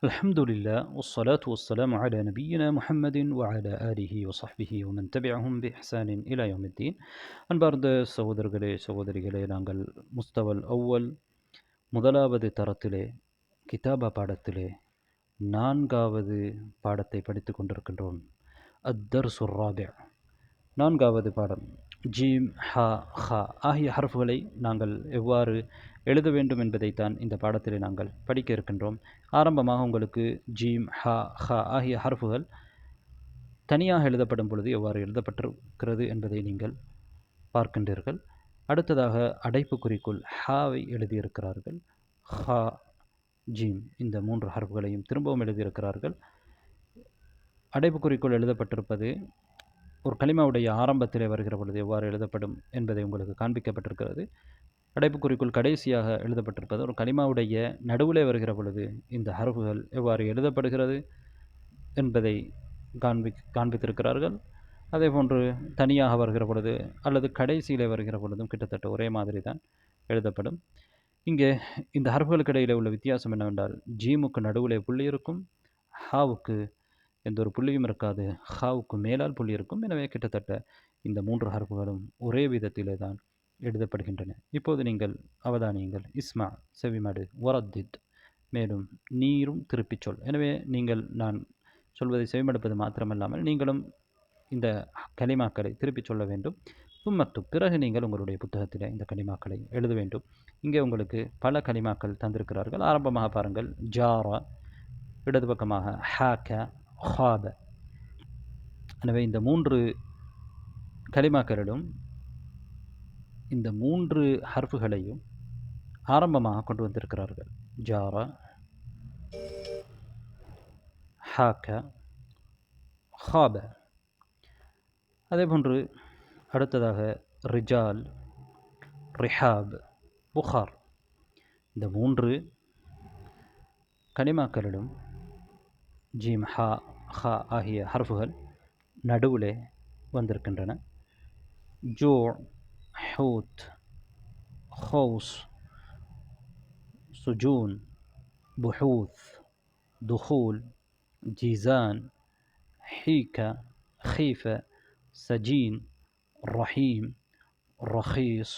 الحمد لله والصلاة والسلام على نبينا محمد وعلى آله وصحبه ومن تبعهم بإحسان إلى يوم الدين. அன்பார்ந்த சகோதரர்களே சகோதரிகளே, நாங்கள் முஸ்தவல் அவ்வல் முதலாவது தரத்திலே கிதாபா பாடத்திலே நான்காவது பாடத்தை படித்துக் கொண்டிருக்கின்றோம். அத்தர்சுர் ராபி, நான்காவது பாடம். ஜீம், ஹா, ஹா ஆகிய ஹர்ஃப்களை நாங்கள் எவ்வாறு எழுத வேண்டும் என்பதைத்தான் இந்த பாடத்திலே நாங்கள் படிக்க இருக்கின்றோம். ஆரம்பமாக உங்களுக்கு ஜீம், ஹா, ஹா ஆகிய ஹர்ஃப்கள் தனியாக எழுதப்படும் பொழுது எவ்வாறு எழுதப்பட்டிருக்கிறது என்பதை நீங்கள் பார்க்கின்றீர்கள். அடுத்ததாக அடைப்புக்குறிக்குள் ஹாவை எழுதியிருக்கிறார்கள். ஹா, ஜீம் இந்த மூன்று ஹர்ஃப்களையும் திரும்பவும் எழுதியிருக்கிறார்கள். அடைப்புக்குறிக்குள் எழுதப்பட்டிருப்பது ஒரு கலிமாவுடைய ஆரம்பத்திலே வருகிற பொழுது எவ்வாறு எழுதப்படும் என்பதை உங்களுக்கு காண்பிக்கப்பட்டிருக்கிறது. அடைப்புக்குறிக்குள் கடைசியாக எழுதப்பட்டிருப்பது ஒரு கலிமாவுடைய நடுவிலே வருகிற பொழுது இந்த ஹர்ஃப்கள் எவ்வாறு எழுதப்படுகிறது என்பதை காண்பித்திருக்கிறார்கள். அதே போன்று தனியாக வருகிற பொழுது அல்லது கடைசியிலே வருகிற பொழுதும் கிட்டத்தட்ட ஒரே மாதிரி தான் எழுதப்படும். இங்கே இந்த ஹர்ஃப்களுக்கு இடையிலே உள்ள வித்தியாசம் என்னவென்றால், ஜீமுக்கு நடுவிலே புள்ளி இருக்கும், ஹாவுக்கு எந்த ஒரு புள்ளியும் இருக்காது, ஹாவுக்கு மேலால் புள்ளி இருக்கும். எனவே கிட்டத்தட்ட இந்த மூன்று ஹர்ஃப்களும் ஒரே விதத்திலே தான் எழுதப்படுகின்றன. இப்போது நீங்கள் அவதானியுங்கள். இஸ்மா செவிமடு, வரத்தித் மேலும் நீரும் திருப்பிச் சொல். எனவே நீங்கள் நான் சொல்வதை செவிமடுப்பது மாத்திரமல்லாமல் நீங்களும் இந்த கலிமாக்களை திருப்பிச் சொல்ல வேண்டும். சும்மத்து பிறகு நீங்கள் உங்களுடைய புத்தகத்தில் இந்த கலிமாக்களை எழுத வேண்டும். இங்கே உங்களுக்கு பல கலிமாக்கள் தந்திருக்கிறார்கள். ஆரம்பமாக பாருங்கள். ஜாரா, இடது பக்கமாக ஹாக்க, ஹாப. எனவே இந்த மூன்று கலிமாக்களிலும் இந்த மூன்று ஹர்ஃப்களையும் ஆரம்பமாக கொண்டு வந்திருக்கிறார்கள். ஜாரா, ஹாக்க, ஹாப. அதேபோன்று அடுத்ததாக ரிஜால், ரிஹாப், புகார். இந்த மூன்று கலிமாக்களிலும் ஜீம், ஹா, ஹா ஆகிய ஹர்ஃப்கள் நடுவிலே வந்திருக்கின்றன. ஜூ, ஹூத், ஹவுஸ், சுஜூன், புஹூத், துஹூல், ஜீசான், ஹீக, ஹீஃப, சஜீன், ரஹீம், ரஹீஸ்,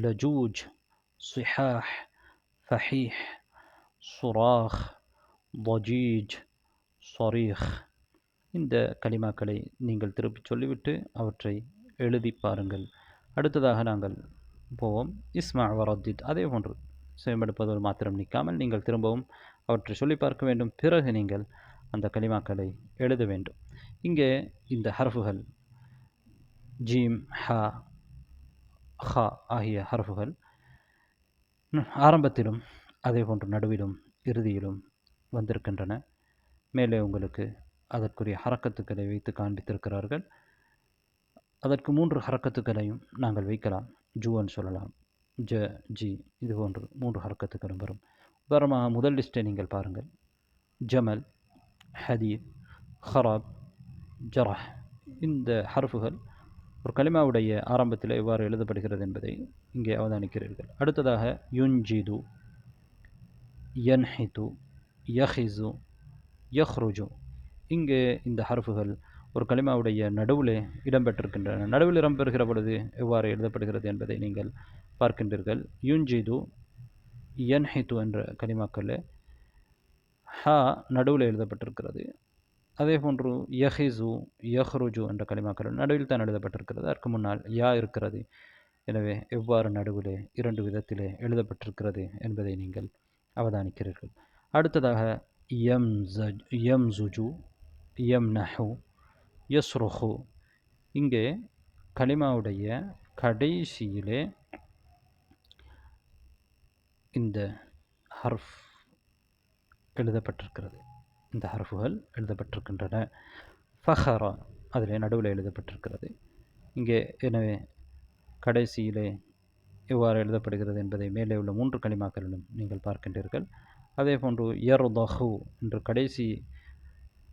லஜூஜ், சிஹாஹ், ஃபஹீஹ், சுராஹ், ضجீஜ், ஸரீஹ். இந்த கலிமாக்களை நீங்கள் திருப்பி சொல்லிவிட்டு அவற்றை எழுதி பாருங்கள். அடுத்ததாக நாங்கள் போவோம். இஸ்மா வரத்தித். அதே போன்று செவிமடுப்பதோடு மாத்திரம் நிற்காமல் நீங்கள் திரும்பவும் அவற்றை சொல்லி பார்க்க வேண்டும். பிறகு நீங்கள் அந்த கலிமாக்களை எழுத வேண்டும். இங்கே இந்த ஹர்ஃப்கள் ஜீம், ஹா, ஹா ஆகிய ஹர்ஃப்கள் ஆரம்பத்திலும் அதே போன்று நடுவிலும் இறுதியிலும் வந்திருக்கின்றன. மேலே உங்களுக்கு அதற்குரிய ஹரக்கத்துக்களை வைத்து காண்பித்திருக்கிறார்கள். அதற்கு மூன்று ஹரக்கத்துக்களையும் நாங்கள் வைக்கலாம். ஜூன்னு சொல்லலாம், ஜ, ஜி, இது போன்று மூன்று ஹரக்கத்துக்களும் வரும். உதாரணமாக முதல் லிஸ்ட்டை நீங்கள் பாருங்கள். ஜமல், ஹதீத், ஹராப், ஜரஹ். இந்த ஹர்ஃப்கள் ஒரு கலிமாவுடைய ஆரம்பத்தில் எவ்வாறு எழுதப்படுகிறது என்பதை இங்கே அவதானிக்கிறீர்கள். அடுத்ததாக யுன்ஜிது, யன்ஹிது, யஹிசு, யஹ்ருஜு. இங்கே இந்த ஹர்ஃப்கள் ஒரு கலிமாவுடைய நடுவிலே இடம்பெற்றிருக்கின்றன. நடுவில் இடம்பெறுகிற பொழுது எவ்வாறு எழுதப்படுகிறது என்பதை நீங்கள் பார்க்கின்றீர்கள். யுன்ஜிது, யன்ஹிது என்ற கலிமாக்கள் ஹா நடுவில் எழுதப்பட்டிருக்கிறது. அதே போன்று யஹிசு, யஹ்ருஜு என்ற கலிமாக்கள் நடுவில் தான் எழுதப்பட்டிருக்கிறது. அதற்கு முன்னால் யா இருக்கிறது. எனவே எவ்வாறு நடுவிலே இரண்டு விதத்திலே எழுதப்பட்டிருக்கிறது என்பதை நீங்கள் அவதானிக்கிறீர்கள். அடுத்ததாக யம்சுஜு, யம்னஹு, யஸ்ருஹு. இங்கே கலிமாவுடைய கடைசியிலே இந்த ஹர்ஃப் எழுதப்பட்டிருக்கிறது. இந்த ஹர்ஃப்கள் எழுதப்பட்டிருக்கின்றன. ஃபஹரா அதிலே நடுவில் எழுதப்பட்டிருக்கிறது. இங்கே எனவே கடைசியிலே எவ்வாறு எழுதப்படுகிறது என்பதை மேலே உள்ள மூன்று கலிமாக்களிலும் நீங்கள் பார்க்கின்றீர்கள். அதே போன்று யர்தஹு என்று கடைசி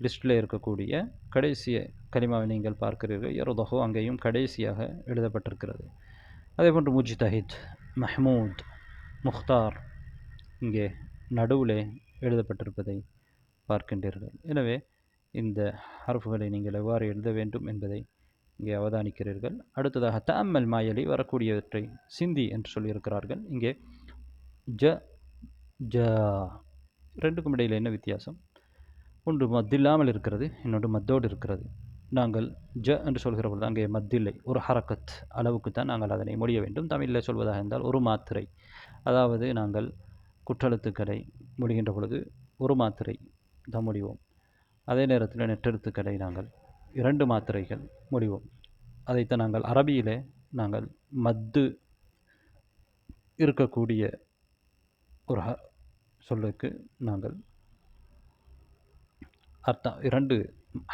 லிஸ்டில் இருக்கக்கூடிய கடைசி கலிமாவை நீங்கள் பார்க்கிறீர்கள். யர்தஹு அங்கேயும் கடைசியாக எழுதப்பட்டிருக்கிறது. அதே போன்று முஜ்தஹித், மஹ்மூத், முக்தார் இங்கே நடுவிலே எழுதப்பட்டிருப்பதை பார்க்கின்றீர்கள். எனவே இந்த ஹர்ஃப்களை நீங்கள் எவ்வாறு எழுத வேண்டும் என்பதை இங்கே அவதானிக்கிறீர்கள். அடுத்ததாக தஅம்மல் மாயலி வரக்கூடியவற்றை சிந்தி என்று சொல்லியிருக்கிறார்கள். இங்கே ஜ ஜ ரெண்டுக்கும் இடையில் என்ன வித்தியாசம்? ஒன்று மத்தில்லாமல் இருக்கிறது, இன்னொன்று மத்தோடு இருக்கிறது. நாங்கள் ஜ என்று சொல்கிற பொழுது அங்கே மத்தில்லை, ஒரு ஹரக்கத் அளவுக்கு தான் நாங்கள் அதனை முடிய வேண்டும். தமிழில் சொல்வதாக இருந்தால் ஒரு மாத்திரை, அதாவது நாங்கள் குற்றெழுத்துக்களை முடிகின்ற பொழுது ஒரு மாத்திரை தான் முடிவோம். அதே நேரத்தில் நெட்டெழுத்துக்களை நாங்கள் 2 மாத்திரைகள் முடிவோம். அதைத்தான் நாங்கள் அரபியிலே நாங்கள் மத்து இருக்கக்கூடிய ஒரு சொல்லுக்கு நாங்கள் அர்த்தம் 2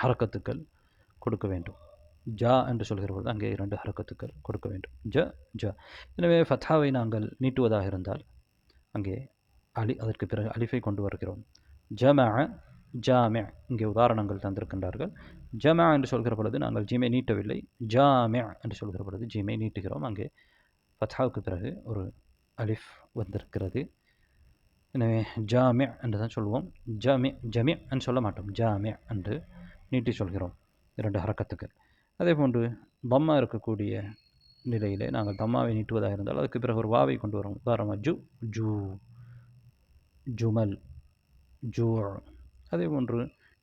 ஹரக்கத்துக்கள் கொடுக்க வேண்டும். ஜா என்று சொல்கிற பொழுது அங்கே 2 ஹரக்கத்துக்கள் கொடுக்க வேண்டும். ஜ ஜ. எனவே ஃபத்ஹாவை நாங்கள் நீட்டுவதாக இருந்தால் அங்கே அதற்கு பிறகு அலிஃபை கொண்டு வருகிறோம். ஜமஅ ஜாமி', இங்கே உதாரணங்கள் தந்திருக்கின்றார்கள். ஜமஅ என்று சொல்கிற பொழுது நாங்கள் ஜீமை நீட்டவில்லை, ஜாமி' என்று சொல்கிற பொழுது ஜீமை நீட்டுகிறோம். அங்கே ஃபத்ஹாவுக்கு பிறகு ஒரு அலிஃப் வந்திருக்கிறது. எனவே ஜாமி' என்று தான் சொல்வோம். ஜமி' என்று சொல்ல மாட்டோம், ஜாமி' என்று நீட்டி சொல்கிறோம் 2 ஹரக்கத்துக்கள். அதே போன்று தம்மா இருக்கக்கூடிய நிலையிலே நாங்கள் தம்மாவை நீட்டுவதாக இருந்தால் அதுக்கு பிறகு ஒரு வாவை கொண்டு வரோம். உதாரணமாக ஜு ஜூ, ஜுமல், ஜூ. அதே போன்று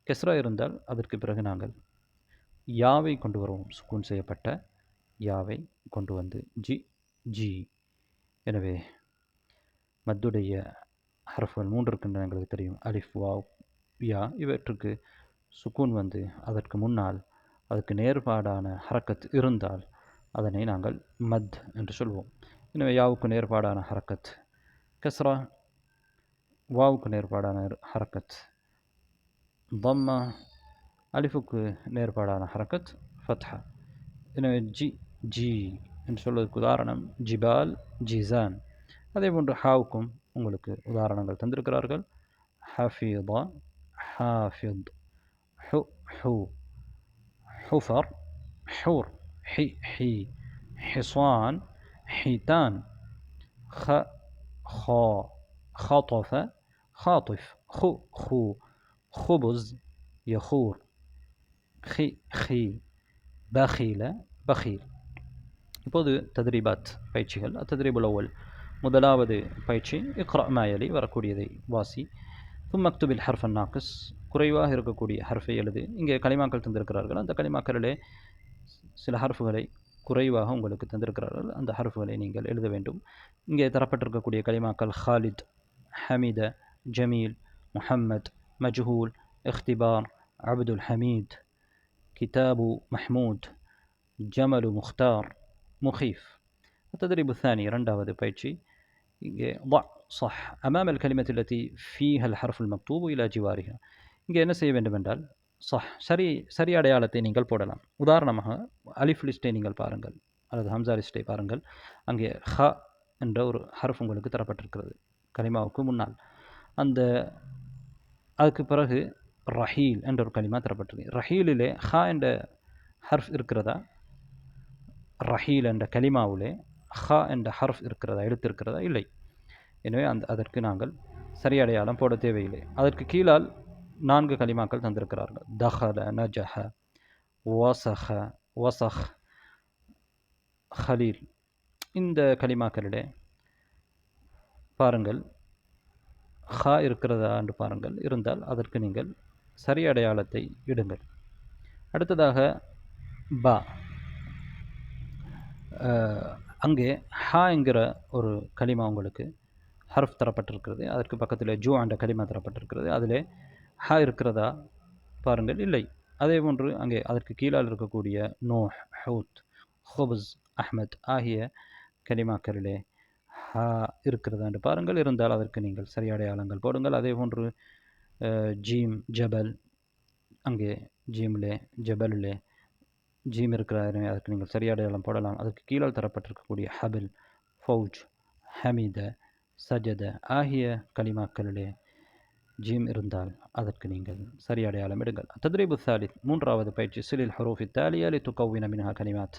கெஸ்ரா இருந்தால் அதற்கு பிறகு நாங்கள் யாவை கொண்டு வருவோம், சுக்கூன் செய்யப்பட்ட யாவை கொண்டு வந்து ஜி ஜி. எனவே மத்துடைய ஹர்ஃப்கள் 3 இருக்கின்றன, எங்களுக்கு தெரியும். அலிஃப், வாவ், யா. இவற்றுக்கு சுக்கூன் வந்து அதற்கு முன்னால் அதுக்கு நேர்பாடான ஹரக்கத் இருந்தால் அதனை நாங்கள் மத் என்று சொல்வோம். எனவே யாவுக்கு நேர்பாடான ஹரக்கத் கஸ்ரா, வாவுக்கு நேர்பாடான ஹரக்கத் தம்மா, அலிஃபுக்கு நேர்பாடான ஹரக்கத் ஃபத்ஹா. எனவே ஜி ஜி என்று சொல்வதற்கு உதாரணம் ஜிபால், ஜிசான். அதே போன்று ஹாவுக்கும் உங்களுக்கு உதாரணங்கள் தந்திருக்கிறார்கள். ஹஃபீதா, ஹாஃபித், ஹு ஹூ, حفر، حور، حي حي، حصان، حيتان، خا، خطف، خاطف، خو، خبز، يخور، خي، بخيل، بخيل. இப்போது தத்ரீபாத் பயிற்சிகள். அத்தத்ரீபுல் அவ்வல், முதலாவது பயிற்சி இக்ரா மா யலி, வரக்கூடியதை வாசி. ثم اكتب الحرف الناقص، குறைவாக இருக்கக்கூடிய ஹர்ஃபை எழுது. இங்கே கலிமாக்கள் தந்திருக்கிறார்கள். அந்த கலிமாக்களிலே சில ஹர்ஃபுகளை குறைவாக உங்களுக்கு தந்திருக்கிறார்கள். அந்த ஹர்ஃபுகளை நீங்கள் எழுத வேண்டும். இங்கே தரப்பட்டிருக்கக்கூடிய கலிமாக்கள் ஹாலித், ஹமீத, ஜமீல், முஹம்மத், மஜ்ஹூல், இख्तिबार, அப்துல் ஹமீத், கிதாபு மஹ்மூத், ஜமலு முக்தார், முஹீஃப். التدريب الثاني، இரண்டாவது பயிற்சி. இங்கே ضع صح أمام الكلمة التي فيها الحرف المكتوب إلى جوارها. இங்கே என்ன செய்ய வேண்டும் என்றால் சரி அடையாளத்தை நீங்கள் போடலாம். உதாரணமாக அலிஃப் லிஸ்ட்டை நீங்கள் பாருங்கள், அல்லது ஹம்சா லிஸ்ட்டை பாருங்கள். அங்கே ஹ என்ற ஒரு ஹர்ஃப் உங்களுக்கு தரப்பட்டிருக்கிறது கலிமாவுக்கு முன்னால். அதுக்கு பிறகு ரஹீல் என்ற ஒரு கலிமா தரப்பட்டிருக்கு. ரஹீலிலே ஹ என்ற ஹர்ஃப் இருக்கிறதா? ரஹீல் என்ற கலிமாவிலே ஹ என்ற ஹர்ஃப் இருக்கிறதா, எழுத்து இருக்கிறதா? இல்லை. எனவே அதற்கு நாங்கள் சரி அடையாளம் போட தேவையில்லை. அதற்கு கீழால் 4 கலிமாக்கள் தந்திருக்கிறார்கள். தஹல, நஜஹ, வசஹ, வசஹ், ஹலீல். இந்த கலிமாக்களிலே பாருங்கள் ஹா இருக்கிறதா என்று பாருங்கள். இருந்தால் அதற்கு நீங்கள் சரி அடையாளத்தை இடுங்கள். அடுத்ததாக பா. அங்கே ஹா என்கிற ஒரு கலிமா உங்களுக்கு ஹர்ஃப் தரப்பட்டிருக்கிறது. அதற்கு பக்கத்தில் ஜூ என்ற கலிமா தரப்பட்டிருக்கிறது. அதிலே ஹா இருக்கிறதா பாருங்கள், இல்லை. அதே போன்று அங்கே அதற்கு கீழால் இருக்கக்கூடிய நூஹ், ஹூத், ஹுப்ஸ், அஹ்மத் ஆகிய கலிமாக்களிலே ஹா இருக்கிறதா என்று பாருங்கள். இருந்தால் அதற்கு நீங்கள் சரி அடையாளங்கள் போடுங்கள். அதே போன்று ஜீம், ஜபல். அங்கே ஜீமிலே, ஜபலிலே ஜீம் இருக்கிறாரு, அதற்கு நீங்கள் சரி அடையாளம் போடலாம். அதற்கு கீழால் தரப்பட்டிருக்கக்கூடிய ஹபில், ஃபௌஜ், ஹமீத, சஜத ஆகிய கலிமாக்களிலே ஜீம் இருந்தால் அதற்கு நீங்கள் சரி அடையாளம் எடுங்கள். தத்ரீபு சாலித், மூன்றாவது பயிற்சி. சிலில் ஹுரூஃபி தாலியா லிதுகவ்வின மின்ஹா கலிமாத்.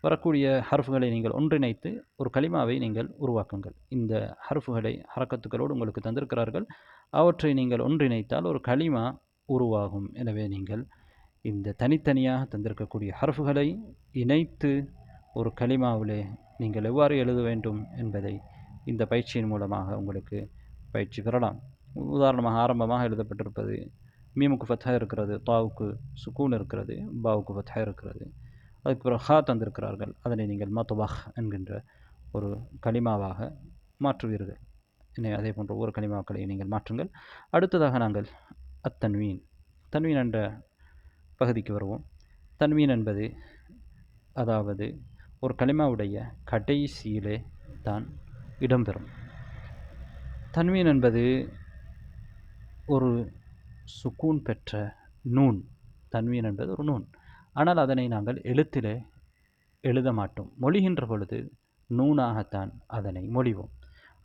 வரக்கூடிய ஹர்ஃப்களை நீங்கள் ஒன்றிணைத்து ஒரு கலிமாவை நீங்கள் உருவாக்குங்கள். இந்த ஹர்ஃப்களை ஹரக்கத்துக்களோடு உங்களுக்கு தந்திருக்கிறார்கள். அவற்றை நீங்கள் ஒன்றிணைத்தால் ஒரு கலிமா உருவாகும். எனவே நீங்கள் இந்த தனித்தனியாக தந்திருக்கக்கூடிய ஹர்ஃப்களை இணைத்து ஒரு கலிமாவிலே நீங்கள் எவ்வாறு எழுத வேண்டும் என்பதை இந்த பயிற்சியின் மூலமாக உங்களுக்கு பயிற்சி பெறலாம். உதாரணமாக ஆரம்பமாக எழுதப்பட்டிருப்பது மீமுக்கு ஃபத்ஹா இருக்கிறது, தாவுக்கு சுக்கூன் இருக்கிறது, பாவுக்கு ஃபத்ஹா இருக்கிறது. அதுக்கு பிறகு ஹா தந்திருக்கிறார்கள். அதனை நீங்கள் மத்பஹ் என்கின்ற ஒரு கலிமாவாக மாற்றுவீர்கள். அதே போன்ற ஒவ்வொரு கலிமாக்களை நீங்கள் மாற்றுங்கள். அடுத்ததாக நாங்கள் அத்தன்வீன் தன்வீன் என்ற பகுதிக்கு வருவோம். தன்வீன் என்பது அதாவது ஒரு கலிமாவுடைய கடைசியிலே தான் இடம்பெறும். தன்வீன் என்பது ஒரு சுக்கூன் பெற்ற நூன். தன்வீன் என்பது ஒரு நூன். ஆனால் அதனை நாங்கள் எழுத்திலே எழுத மாட்டோம். மொழிகின்ற பொழுது நூனாகத்தான் அதனை மொழிவோம்.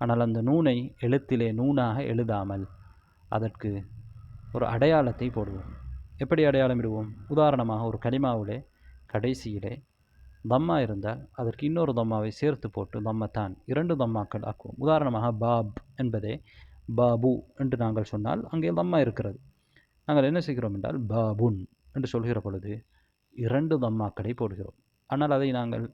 ஆனால் அந்த நூனை எழுத்திலே நூனாக எழுதாமல் அதற்கு ஒரு அடையாளத்தை போடுவோம். எப்படி அடையாளம் இடுவோம்? உதாரணமாக ஒரு கலிமாவிலே கடைசியிலே தம்மா இருந்தால் அதற்கு இன்னொரு தம்மாவை சேர்த்து போட்டு தம்மத்தான் 2 தம்மாக்கள் ஆக்குவோம். உதாரணமாக பாப் என்பதே பாபு என்று நாங்கள் சொன்னால் அங்கே தம்மா இருக்கிறது. நாங்கள் என்ன செய்கிறோம் என்றால் பாபுன் என்று சொல்கிற பொழுது 2 தம்மாக்களை போடுகிறோம். ஆனால் அதை நாங்கள்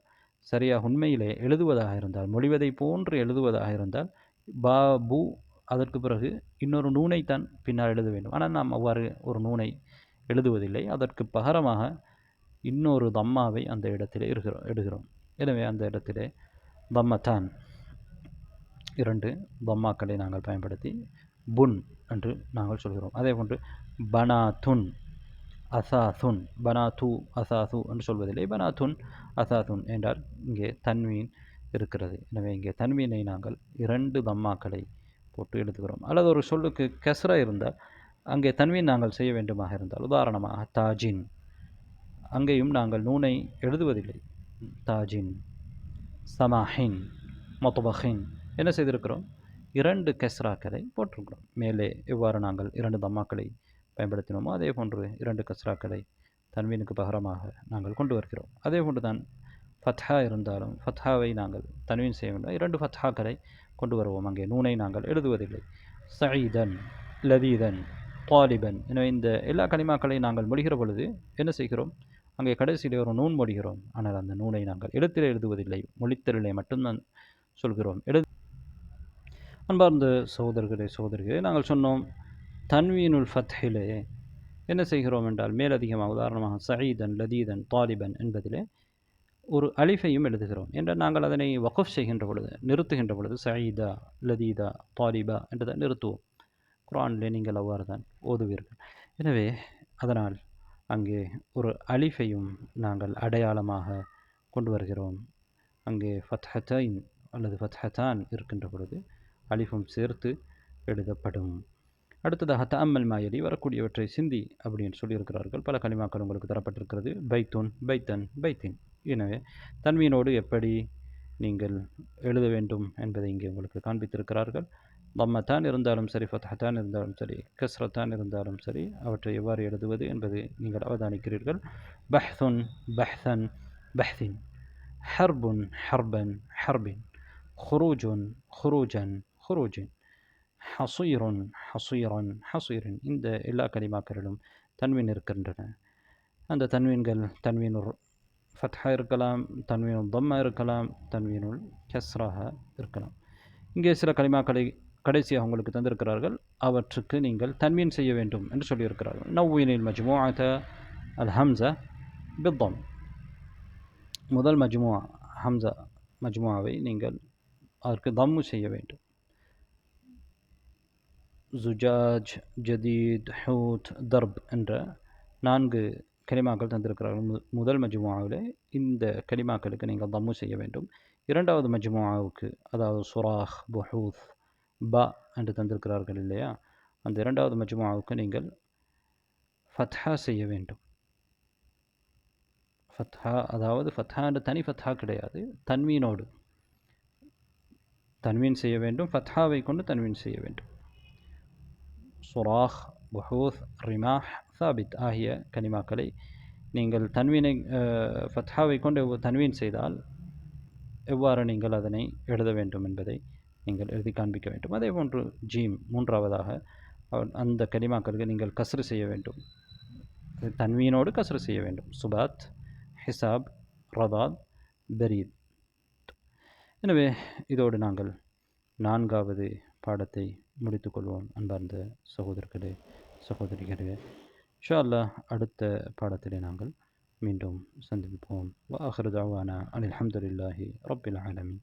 சரியாக உண்மையிலே எழுதுவதாக இருந்தால், மொழிவதை போன்று எழுதுவதாக இருந்தால் பாபு அதற்கு பிறகு இன்னொரு நூனைத்தான் பின்னால் எழுத வேண்டும். ஆனால் நாம் அவ்வாறு ஒரு நூனை எழுதுவதில்லை. அதற்கு பகரமாக இன்னொரு தம்மாவை அந்த இடத்திலே எடுகிறோம். எனவே அந்த இடத்திலே தம்மத்தான் 2 தம்மாக்களை நாங்கள் பயன்படுத்தி புன் என்று நாங்கள் சொல்கிறோம். அதே போன்று பனாத்துன் அசாதுன், பனாத்து அசாது என்று சொல்வதில்லை. பனாத்துன் அசாதுன் என்றால் இங்கே தன்வீன் இருக்கிறது. எனவே இங்கே தன்வீனை நாங்கள் 2 தம்மாக்களை போட்டு எழுதுகிறோம். அல்லது ஒரு சொல்லுக்கு கஸ்ரா இருந்தால் அங்கே தன்வீன் நாங்கள் செய்ய வேண்டுமாக இருந்தால், உதாரணமாக தாஜின், அங்கேயும் நாங்கள் நூனை எழுதுவதில்லை. தாஜின், சமாஹின், மொத்தபஹின் என்ன செய்திருக்கிறோம்? 2 கஸ்ராக்களை போட்டிருக்கிறோம். மேலே எவ்வாறு நாங்கள் 2 தம்மாக்களை பயன்படுத்தினோமோ அதே போன்று 2 கஸ்ராக்களை தன்வீனுக்கு பகரமாக நாங்கள் கொண்டு வருகிறோம். அதே போன்று தான் ஃபத்ஹா இருந்தாலும் ஃபத்ஹாவை நாங்கள் தன்வீன் செய்ய வேண்டும். 2 ஃபத்ஹாக்களை கொண்டு வருவோம். அங்கே நூனை நாங்கள் எழுதுவதில்லை. சயீதன், லதீதன், தாலிபன். எனவே இந்த எல்லா கலிமாக்களையும் நாங்கள் மொழிகிற பொழுது என்ன செய்கிறோம்? அங்கே கடைசியிலே ஒரு நூன் மொழிகிறோம். ஆனால் அந்த நூனை நாங்கள் எழுத்தில் எழுதுவதில்லை, மொழித்திரலை மட்டும்தான் சொல்கிறோம். அன்பார்ந்த சகோதரிகளே, நாங்கள் சொன்னோம் தன்வீனுல் ஃபத்ஹிலே என்ன செய்கிறோம் என்றால் மேலதிகமாக உதாரணமாக சயீதன், லதீதன், தாலிபன் என்பதிலே ஒரு அலிஃபையும் எழுதுகிறோம். என்றால் நாங்கள் அதனை வக்ஃப் செய்கின்ற பொழுது, நிறுத்துகின்ற பொழுது சயீதா, லதீதா, தாலிபா என்றதை நிறுத்துவோம். குர்ஆனிலே நீங்கள் அவ்வாறு தான் ஓதுவீர்கள். எனவே அதனால் அங்கே ஒரு அலிஃபையும் நாங்கள் அடையாளமாக கொண்டு வருகிறோம். அங்கே ஃபத்ஹத்தைன் அல்லது ஃபத்ஹத்தான் இருக்கின்ற பொழுது அலிஃபும் சேர்த்து எழுதப்படும். அடுத்ததாக தஅம்மல் மாயலி, வரக்கூடியவற்றை சிந்தி அப்படின்னு சொல்லியிருக்கிறார்கள். பல கலிமாக்கள் உங்களுக்கு தரப்பட்டிருக்கிறது. பைத்துன், பைத்தன், பைத்தின். எனவே தன்வீனோடு எப்படி நீங்கள் எழுத வேண்டும் என்பதை இங்கே உங்களுக்கு காண்பித்திருக்கிறார்கள். தம்மத்தான் இருந்தாலும் சரி, ஃபத்ஹத்தான் இருந்தாலும் சரி, கஸ்ரத்தான் இருந்தாலும் சரி, அவற்றை எவ்வாறு எழுதுவது என்பது நீங்கள் அவதானிக்கிறீர்கள். பஹ்துன், பஹ்தன், பஹ்தின், ஹர்புன், ஹர்பன், ஹர்பின், ஹுரூஜுன், ஹுரூஜன், ஹுரூஜின், ஹசீருன், ஹசீரன், ஹசீரின். இந்த எல்லா கலிமாக்களிலும் தன்வீன் இருக்கின்றன. அந்த தன்வீன்கள் தன்வீனுல் ஃபத்ஹா இருக்கலாம், தன்வீனுல் தம்மா இருக்கலாம், தன்வீனுல் கஸ்ராக இருக்கலாம். இங்கே சில கலிமாக்களை கடைசியாக உங்களுக்கு தந்திருக்கிறார்கள். அவற்றுக்கு நீங்கள் தன்வீன் செய்ய வேண்டும் என்று சொல்லியிருக்கிறார்கள். நவ்வீனில் மஜ்மூஅத அல் ஹம்ஸா பித்தம். முதல் மஜ்மூஆ ஹம்ஸா மஜ்மூஆவை நீங்கள் அதற்கு தம்மு செய்ய வேண்டும். ஜுஜாஜ், ஜதீத், ஹூத், தர்ப் என்ற 4 கலிமாக்கள் தந்திருக்கிறார்கள். முதல் மஜ்மூஆவிலே இந்த கலிமாக்களுக்கு நீங்கள் தம்மு செய்ய வேண்டும். இரண்டாவது மஜ்மூஆவுக்கு, அதாவது சுராஹ், புஹூத், பா என்று தந்திருக்கிறார்கள் இல்லையா, அந்த இரண்டாவது மஜ்மூஆவுக்கு நீங்கள் ஃபத்ஹா செய்ய வேண்டும். ஃபத்ஹா, அதாவது ஃபத்ஹா என்ற தனி ஃபத்ஹா கிடையாது, தன்வீனோடு தன்வீன் செய்ய வேண்டும். ஃபத்ஹாவை கொண்டு தன்வீன் செய்ய வேண்டும். சுராஹ், புஹூத், ரிமாஹ், சாபித் ஆகிய கலிமாக்களை நீங்கள் தன்வீனை ஃபத்ஹாவை கொண்டு தன்வீன் செய்தால் எவ்வாறு நீங்கள் அதனை எழுத வேண்டும் என்பதை நீங்கள் எழுதி காண்பிக்க வேண்டும். அதே போன்று ஜீம் மூன்றாவதாக அந்த கலிமாக்களுக்கு நீங்கள் கஸ்ரு செய்ய வேண்டும். தன்வீனோடு கஸ்ரு செய்ய வேண்டும். சுபாத், ஹிசாப், ரதாத், பரீத். எனவே இதோடு நாங்கள் 4வது பாடத்தை முடித்துக்கொள்வோம். அன்பார்ந்த சகோதரர்களே, சகோதரிகளே, இன்ஷா அல்லாஹ் அடுத்த பாடத்திலே நாங்கள் மீண்டும் சந்திப்போம். வ ஆகிரு தஅவானா அனில் ஹம்துலில்லாஹி ரப்பில் ஆலமீன்.